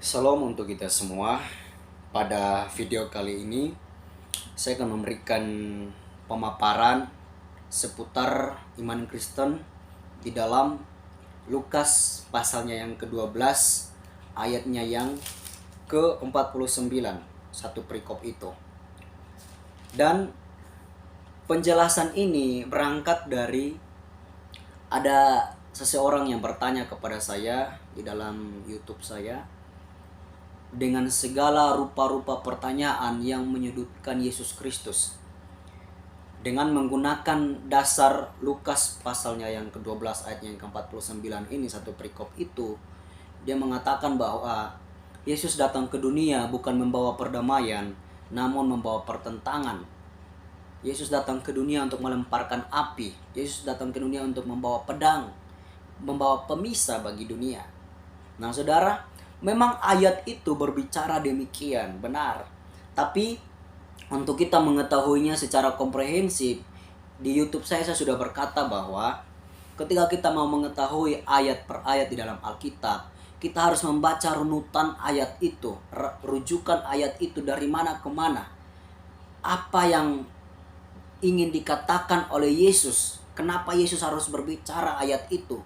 Salam untuk kita semua. Pada video kali ini saya akan memberikan pemaparan seputar iman Kristen di dalam Lukas pasalnya yang ke-12 ayatnya yang ke-49, satu perikop itu. Dan penjelasan ini berangkat dari ada seseorang yang bertanya kepada saya di dalam YouTube saya dengan segala rupa-rupa pertanyaan yang menyudutkan Yesus Kristus. Dengan menggunakan dasar Lukas pasalnya yang ke-12 ayat yang ke-49 ini, satu perikop itu, dia mengatakan bahwa Yesus datang ke dunia bukan membawa perdamaian, namun membawa pertentangan. Yesus datang ke dunia untuk melemparkan api. Yesus datang ke dunia untuk membawa pedang, membawa pemisah bagi dunia. Nah, saudara, memang ayat itu berbicara demikian, benar. Tapi untuk kita mengetahuinya secara komprehensif, di YouTube saya sudah berkata bahwa ketika kita mau mengetahui ayat per ayat di dalam Alkitab, kita harus membaca runutan ayat itu, rujukan ayat itu dari mana ke mana. Apa yang ingin dikatakan oleh Yesus, kenapa Yesus harus berbicara ayat itu.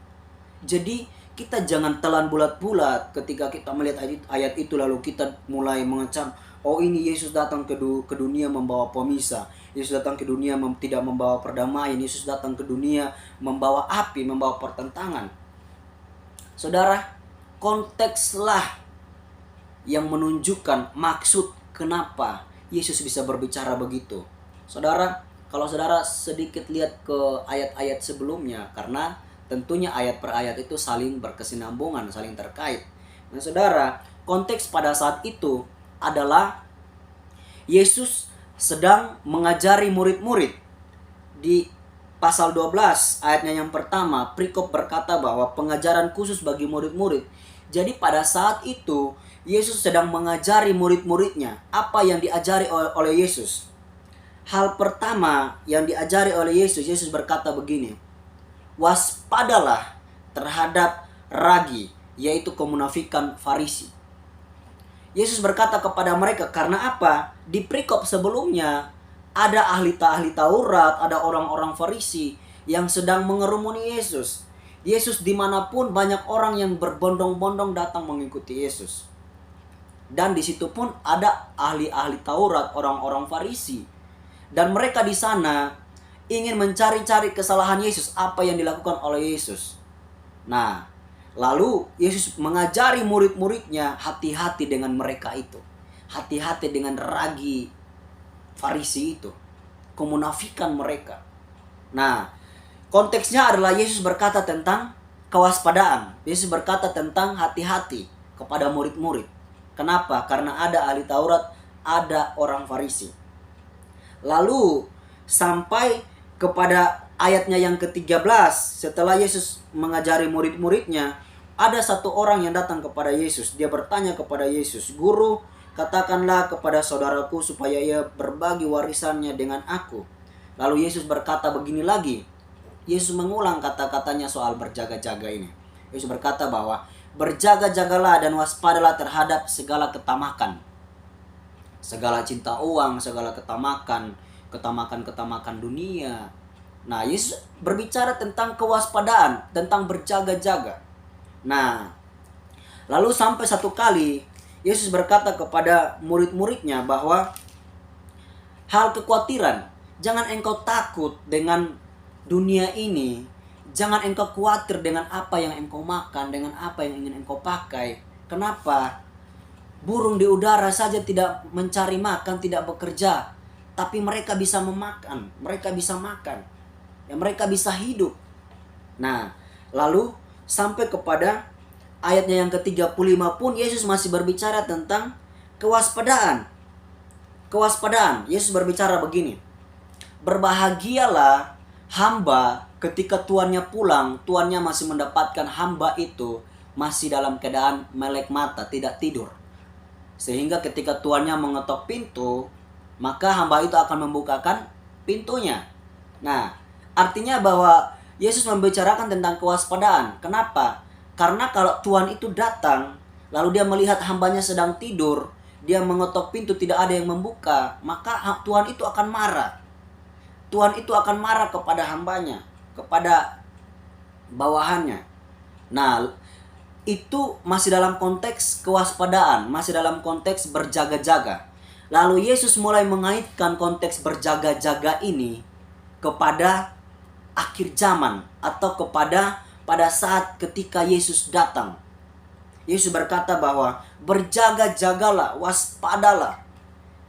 Jadi kita jangan telan bulat-bulat ketika kita melihat ayat itu lalu kita mulai mengecam, oh ini Yesus datang ke dunia membawa pemisah, Yesus datang ke dunia tidak membawa perdamaian, Yesus datang ke dunia membawa api, membawa pertentangan. Saudara, kontekslah yang menunjukkan maksud kenapa Yesus bisa berbicara begitu. Saudara, kalau saudara sedikit lihat ke ayat-ayat sebelumnya, karena tentunya ayat per ayat itu saling berkesinambungan, saling terkait. Nah, saudara, konteks pada saat itu adalah Yesus sedang mengajari murid-murid. Di pasal 12 ayatnya yang pertama, perikop berkata bahwa pengajaran khusus bagi murid-murid. Jadi pada saat itu Yesus sedang mengajari murid-muridnya. Apa yang diajari oleh Yesus? Hal pertama yang diajari oleh Yesus, Yesus berkata begini, waspadalah terhadap ragi, yaitu kemunafikan Farisi. Yesus berkata kepada mereka, karena apa? Di perikop sebelumnya ada ahli Taurat, ada orang-orang Farisi yang sedang mengerumuni Yesus. Yesus dimanapun banyak orang yang berbondong-bondong datang mengikuti Yesus. Dan di situ pun ada ahli-ahli Taurat, orang-orang Farisi. Dan mereka di sana ingin mencari-cari kesalahan Yesus, apa yang dilakukan oleh Yesus. Nah, lalu Yesus mengajari murid-muridnya hati-hati dengan mereka itu. Hati-hati dengan ragi Farisi itu, kemunafikan mereka. Nah, konteksnya adalah Yesus berkata tentang kewaspadaan. Yesus berkata tentang hati-hati kepada murid-murid. Kenapa? Karena ada ahli Taurat, ada orang Farisi. Lalu sampai kepada ayatnya yang ke-13, setelah Yesus mengajari murid-muridnya, ada satu orang yang datang kepada Yesus. Dia bertanya kepada Yesus, "Guru, katakanlah kepada saudaraku supaya ia berbagi warisannya dengan aku." Lalu Yesus berkata begini lagi. Yesus mengulang kata-katanya soal berjaga-jaga ini. Yesus berkata bahwa berjaga-jagalah dan waspadalah terhadap segala ketamakan. Segala cinta uang, segala ketamakan dunia. Nah, Yesus berbicara tentang kewaspadaan, tentang berjaga-jaga. Nah, lalu sampai satu kali Yesus berkata kepada murid-muridnya bahwa hal kekhawatiran, jangan engkau takut dengan dunia ini, jangan engkau khawatir dengan apa yang engkau makan, dengan apa yang ingin engkau pakai. Kenapa? Burung di udara saja tidak mencari makan, tidak bekerja, tapi mereka bisa memakan, mereka bisa makan, ya mereka bisa hidup. Nah, lalu sampai kepada ayatnya yang ke-35 pun Yesus masih berbicara tentang kewaspadaan. Kewaspadaan, Yesus berbicara begini, berbahagialah hamba ketika tuannya pulang, tuannya masih mendapatkan hamba itu masih dalam keadaan melek mata, tidak tidur. Sehingga ketika tuannya mengetok pintu, maka hamba itu akan membukakan pintunya. Nah, artinya bahwa Yesus membicarakan tentang kewaspadaan. Kenapa? Karena kalau Tuhan itu datang, lalu dia melihat hambanya sedang tidur, dia mengetok pintu tidak ada yang membuka, maka Tuhan itu akan marah. Tuhan itu akan marah kepada hambanya, kepada bawahannya. Nah, itu masih dalam konteks kewaspadaan, masih dalam konteks berjaga-jaga. Lalu Yesus mulai mengaitkan konteks berjaga-jaga ini kepada akhir zaman atau kepada pada saat ketika Yesus datang. Yesus berkata bahwa berjaga-jagalah, waspadalah.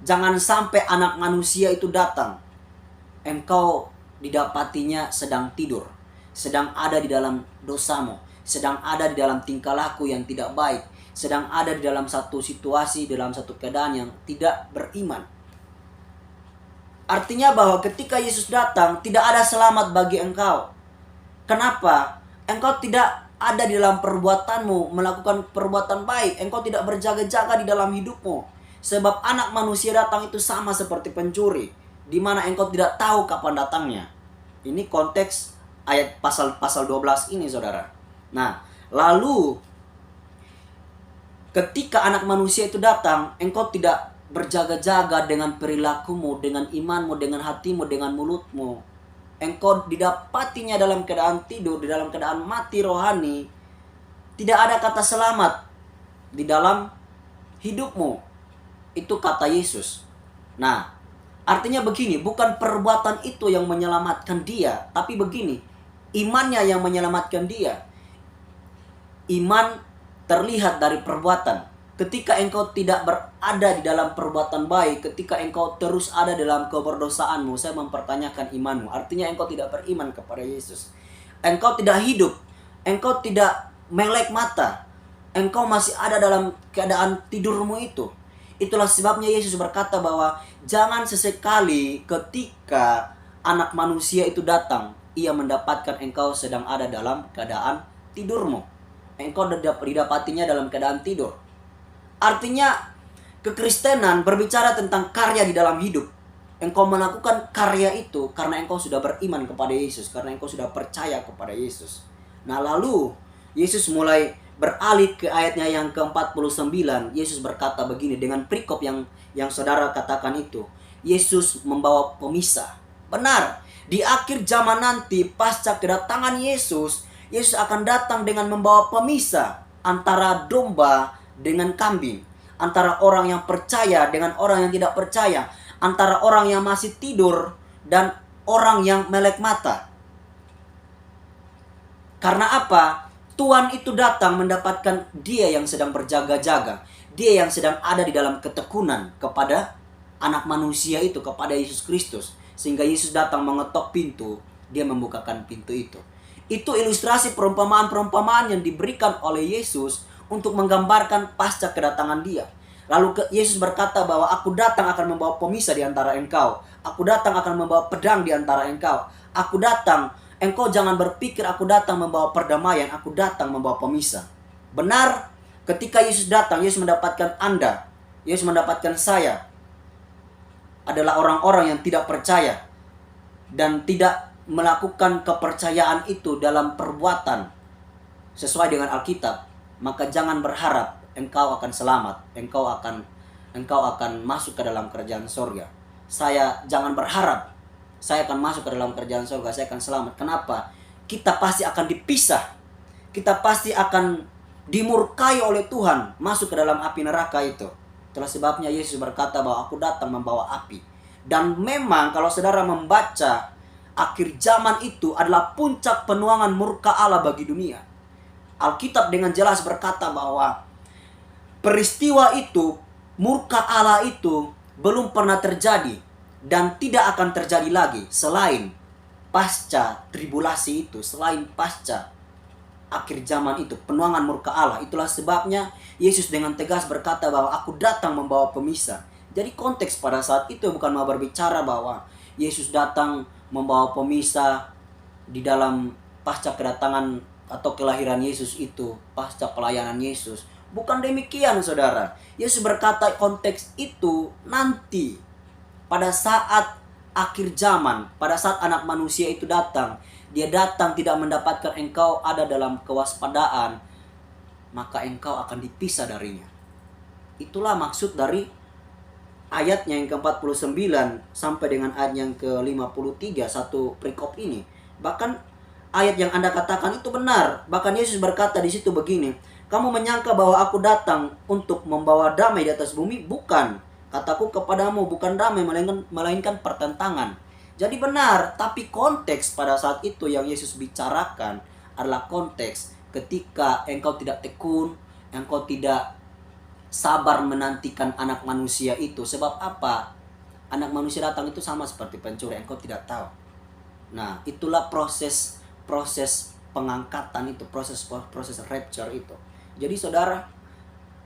Jangan sampai anak manusia itu datang, engkau didapatinya sedang tidur, sedang ada di dalam dosamu, sedang ada di dalam tingkah laku yang tidak baik, sedang ada di dalam satu situasi, dalam satu keadaan yang tidak beriman. Artinya bahwa ketika Yesus datang, tidak ada selamat bagi engkau. Kenapa? Engkau tidak ada di dalam perbuatanmu, melakukan perbuatan baik. Engkau tidak berjaga-jaga di dalam hidupmu. Sebab anak manusia datang itu sama seperti pencuri, di mana engkau tidak tahu kapan datangnya. Ini konteks ayat pasal 12 ini, saudara. Nah, lalu ketika anak manusia itu datang, engkau tidak berjaga-jaga dengan perilakumu, dengan imanmu, dengan hatimu, dengan mulutmu. Engkau didapatinya dalam keadaan tidur, di dalam keadaan mati rohani. Tidak ada kata selamat di dalam hidupmu. Itu kata Yesus. Nah, artinya begini, bukan perbuatan itu yang menyelamatkan dia, tapi begini, imannya yang menyelamatkan dia. Iman terlihat dari perbuatan. Ketika engkau tidak berada di dalam perbuatan baik, ketika engkau terus ada dalam keberdosaanmu, saya mempertanyakan imanmu. Artinya engkau tidak beriman kepada Yesus. Engkau tidak hidup, engkau tidak melek mata, engkau masih ada dalam keadaan tidurmu itu. Itulah sebabnya Yesus berkata bahwa jangan sesekali ketika anak manusia itu datang, ia mendapatkan engkau sedang ada dalam keadaan tidurmu. Engkau didapatinya dalam keadaan tidur. Artinya kekristenan berbicara tentang karya di dalam hidup. Engkau melakukan karya itu karena engkau sudah beriman kepada Yesus, karena engkau sudah percaya kepada Yesus. Nah, lalu Yesus mulai beralih ke ayatnya yang ke-49. Yesus berkata begini dengan perikop yang saudara katakan itu. Yesus membawa pemisah. Benar, di akhir zaman nanti pasca kedatangan Yesus, Yesus akan datang dengan membawa pemisah antara domba dengan kambing, antara orang yang percaya dengan orang yang tidak percaya, antara orang yang masih tidur dan orang yang melek mata. Karena apa? Tuhan itu datang mendapatkan dia yang sedang berjaga-jaga, dia yang sedang ada di dalam ketekunan kepada anak manusia itu, kepada Yesus Kristus. Sehingga Yesus datang mengetok pintu, dia membukakan pintu itu. Itu ilustrasi perumpamaan-perumpamaan yang diberikan oleh Yesus untuk menggambarkan pasca kedatangan dia. Lalu Yesus berkata bahwa aku datang akan membawa pemisah di antara engkau. Aku datang akan membawa pedang di antara engkau. Aku datang, engkau jangan berpikir aku datang membawa perdamaian. Aku datang membawa pemisah. Benar, ketika Yesus datang, Yesus mendapatkan Anda, Yesus mendapatkan saya, adalah orang-orang yang tidak percaya dan tidak melakukan kepercayaan itu dalam perbuatan sesuai dengan Alkitab. Maka jangan berharap engkau akan selamat, engkau akan masuk ke dalam kerajaan surga. Jangan berharap saya akan masuk ke dalam kerajaan surga, saya akan selamat. Kenapa? Kita pasti akan dipisah. Kita pasti akan dimurkai oleh Tuhan, masuk ke dalam api neraka itu. Itulah sebabnya Yesus berkata bahwa aku datang membawa api. Dan memang kalau saudara membaca, akhir zaman itu adalah puncak penuangan murka Allah bagi dunia. Alkitab dengan jelas berkata bahwa peristiwa itu, murka Allah itu belum pernah terjadi dan tidak akan terjadi lagi selain pasca tribulasi itu, selain pasca akhir zaman itu, penuangan murka Allah. Itulah sebabnya Yesus dengan tegas berkata bahwa aku datang membawa pemisah. Jadi konteks pada saat itu bukan mau berbicara bahwa Yesus datang membawa pemisah di dalam pasca kedatangan atau kelahiran Yesus itu, pasca pelayanan Yesus. Bukan demikian, saudara. Yesus berkata konteks itu nanti pada saat akhir zaman, pada saat anak manusia itu datang. Dia datang tidak mendapatkan engkau ada dalam kewaspadaan, maka engkau akan dipisah darinya. Itulah maksud dari ayatnya yang ke-49 sampai dengan ayat yang ke-53 satu perikop ini. Bahkan ayat yang Anda katakan itu benar. Bahkan Yesus berkata di situ begini, "Kamu menyangka bahwa aku datang untuk membawa damai di atas bumi? Bukan. Kataku kepadamu, bukan damai, melainkan pertentangan." Jadi benar, tapi konteks pada saat itu yang Yesus bicarakan adalah konteks ketika engkau tidak tekun, engkau tidak sabar menantikan anak manusia itu. Sebab apa? Anak manusia datang itu sama seperti pencuri, engkau tidak tahu. Nah, itulah proses pengangkatan itu, proses rapture itu. Jadi saudara,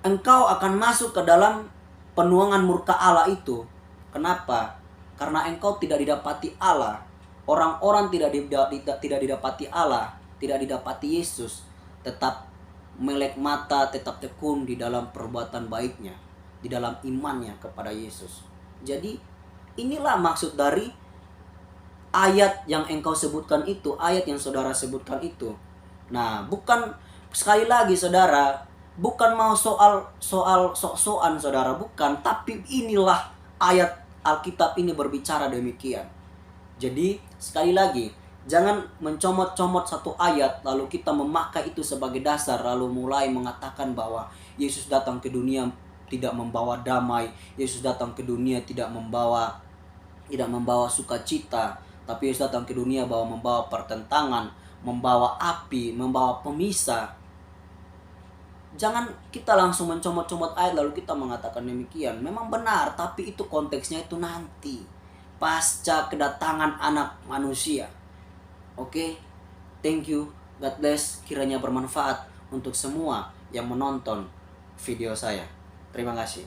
engkau akan masuk ke dalam penuangan murka Allah itu. Kenapa? Karena engkau tidak didapati Allah. Orang-orang tidak didapati Allah, tidak didapati Yesus, tetap melek mata, tetap tekun di dalam perbuatan baiknya, di dalam imannya kepada Yesus. Jadi inilah maksud dari ayat yang engkau sebutkan itu, ayat yang saudara sebutkan itu. Nah, bukan, sekali lagi saudara, bukan mau soal sok-sokan saudara, bukan, tapi inilah ayat Alkitab ini berbicara demikian. Jadi sekali lagi, jangan mencomot-comot satu ayat lalu kita memakai itu sebagai dasar lalu mulai mengatakan bahwa Yesus datang ke dunia tidak membawa damai, Yesus datang ke dunia tidak membawa sukacita, tapi Yesus datang ke dunia membawa pertentangan, membawa api, membawa pemisah. Jangan kita langsung mencomot-comot ayat lalu kita mengatakan demikian. Memang benar, tapi itu konteksnya itu nanti pasca kedatangan anak manusia. Oke, thank you, God bless, kiranya bermanfaat untuk semua yang menonton video saya. Terima kasih.